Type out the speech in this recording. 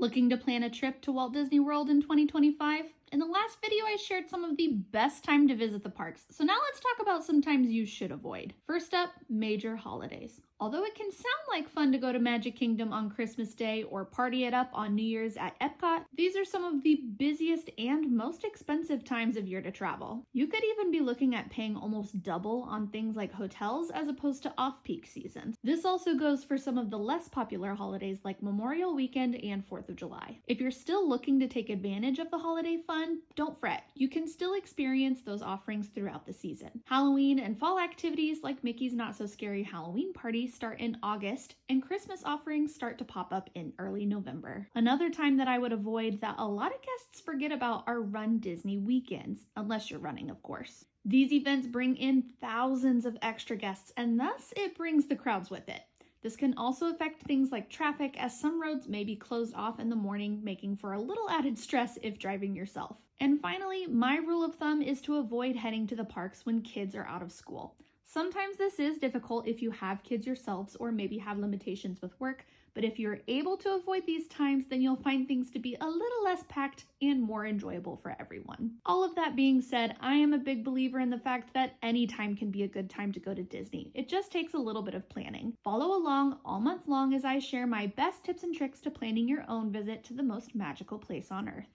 Looking to plan a trip to Walt Disney World in 2025? In the last video, I shared some of the best time to visit the parks, so now let's talk about some times you should avoid. First up, major holidays. Although it can sound like fun to go to Magic Kingdom on Christmas Day or party it up on New Year's at Epcot, these are some of the busiest and most expensive times of year to travel. You could even be looking at paying almost double on things like hotels as opposed to off-peak seasons. This also goes for some of the less popular holidays like Memorial Weekend and 4th of July. If you're still looking to take advantage of the holiday fun, don't fret. You can still experience those offerings throughout the season. Halloween and fall activities like Mickey's Not So Scary Halloween Party start in August, and Christmas offerings start to pop up in early November. Another time that I would avoid that a lot of guests forget about are RunDisney weekends, unless you're running, of course. These events bring in thousands of extra guests, and thus it brings the crowds with it. This can also affect things like traffic, as some roads may be closed off in the morning, making for a little added stress if driving yourself. And finally, my rule of thumb is to avoid heading to the parks when kids are out of school. Sometimes this is difficult if you have kids yourselves or maybe have limitations with work, but if you're able to avoid these times, then you'll find things to be a little less packed and more enjoyable for everyone. All of that being said, I am a big believer in the fact that any time can be a good time to go to Disney. It just takes a little bit of planning. Follow along all month long as I share my best tips and tricks to planning your own visit to the most magical place on Earth.